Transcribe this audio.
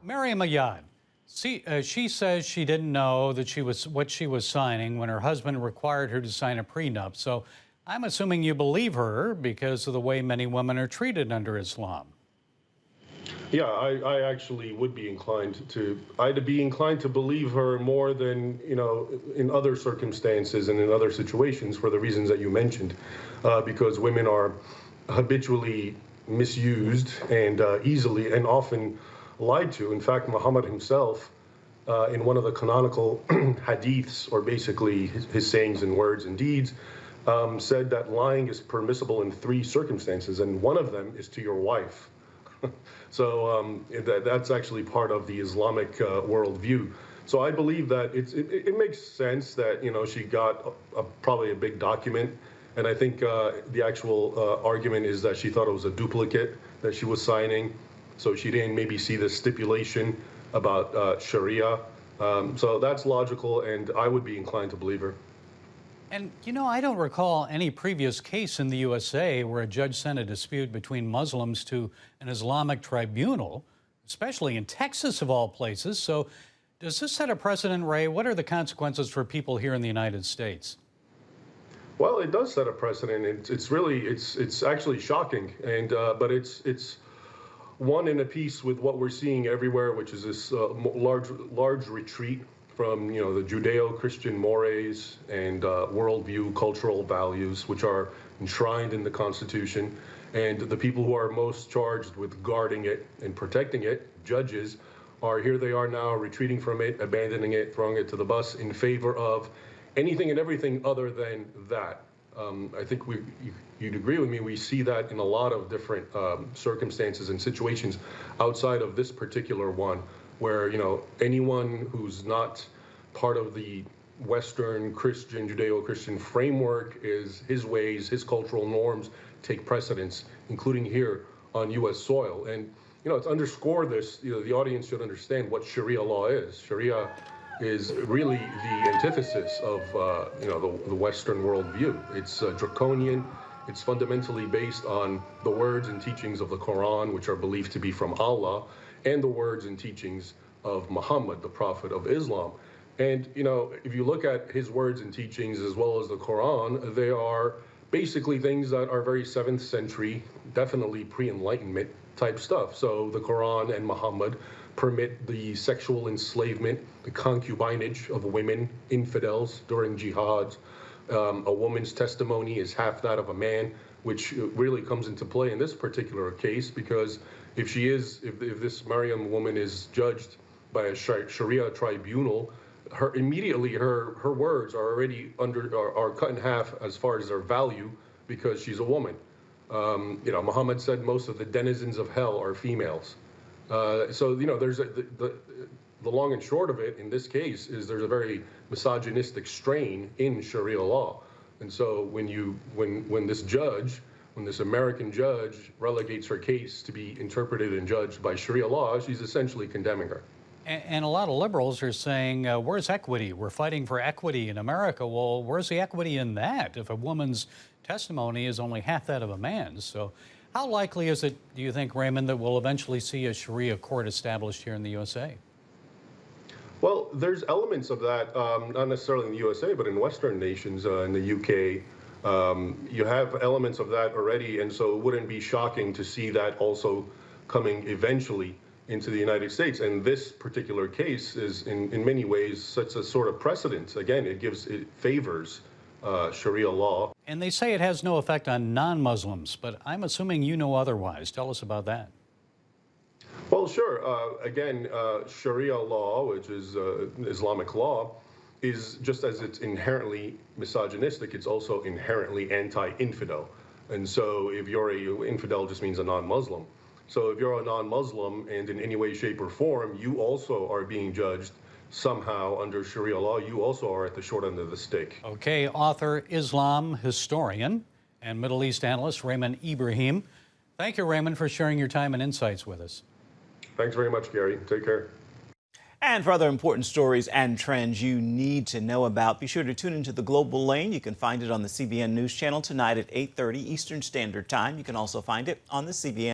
Maryam Ayad, she says she didn't know that what she was signing when her husband required her to sign a prenup. So I'm assuming you believe her because of the way many women are treated under Islam. Yeah, I actually would be inclined to, I'd be inclined to believe her more than, in other circumstances and in other situations for the reasons that you mentioned, because women are habitually misused and easily and often lied to. In fact, Muhammad himself, in one of the canonical hadiths, or basically his sayings and words and deeds, said that lying is permissible in 3 circumstances, and one of them is to your wife. So that's actually part of the Islamic worldview. So I believe that it makes sense that, she got probably a big document. And I think the actual argument is that she thought it was a duplicate that she was signing. So she didn't maybe see the stipulation about Sharia. So that's logical, and I would be inclined to believe her. And, I don't recall any previous case in the USA where a judge sent a dispute between Muslims to an Islamic tribunal, especially in Texas of all places. So does this set a precedent, Ray? What are the consequences for people here in the United States? Well, it does set a precedent. It's actually shocking, and but it's one in a piece with what we're seeing everywhere, which is this large retreat from the Judeo-Christian mores and worldview, cultural values, which are enshrined in the Constitution, and the people who are most charged with guarding it and protecting it, judges, here they are now retreating from it, abandoning it, throwing it to the bus in favor of anything and everything other than that. I think you'd agree with me, we see that in a lot of different circumstances and situations outside of this particular one, where anyone who's not part of the Western Christian, Judeo-Christian framework, is his ways, his cultural norms take precedence, including here on U.S. soil. And to underscore this, the audience should understand what Sharia law is. Sharia is really the antithesis of the Western worldview. It's draconian. It's fundamentally based on the words and teachings of the Quran, which are believed to be from Allah, and the words and teachings of Muhammad, the Prophet of Islam. And, if you look at his words and teachings as well as the Quran, they are basically things that are very 7th century, definitely pre-enlightenment type stuff. So the Quran and Muhammad permit the sexual enslavement, the concubinage of women, infidels during jihads. A woman's testimony is half that of a man, which really comes into play in this particular case, because if this Maryam woman is judged by a Sharia tribunal, her words are already are cut in half as far as their value, because she's a woman. Muhammad said most of the denizens of hell are females. So there's the long and short of it in this case is there's a very misogynistic strain in Sharia law. And so when this American judge relegates her case to be interpreted and judged by Sharia law, she's essentially condemning her. And a lot of liberals are saying, where's equity? We're fighting for equity in America. Well, where's the equity in that if a woman's testimony is only half that of a man's? So how likely is it, do you think, Raymond, that we'll eventually see a Sharia court established here in the USA? Well, there's elements of that, not necessarily in the USA, but in Western nations, in the UK, you have elements of that already, and so it wouldn't be shocking to see that also coming eventually into the United States. And this particular case is, in many ways, such a sort of precedent. Again, it favors Sharia law. And they say it has no effect on non-Muslims, but I'm assuming you know otherwise. Tell us about that. Well, sure. Again, Sharia law, which is Islamic law, is just as it's inherently misogynistic, it's also inherently anti-infidel. And so if you're infidel just means a non-Muslim. So if you're a non-Muslim and in any way, shape, or form, you also are being judged somehow under Sharia law. You also are at the short end of the stick. Okay, author, Islam historian, and Middle East analyst Raymond Ibrahim. Thank you, Raymond, for sharing your time and insights with us. Thanks very much, Gary. Take care. And for other important stories and trends you need to know about, be sure to tune into the Global Lane. You can find it on the CBN News Channel tonight at 8:30 Eastern Standard Time. You can also find it on the CBN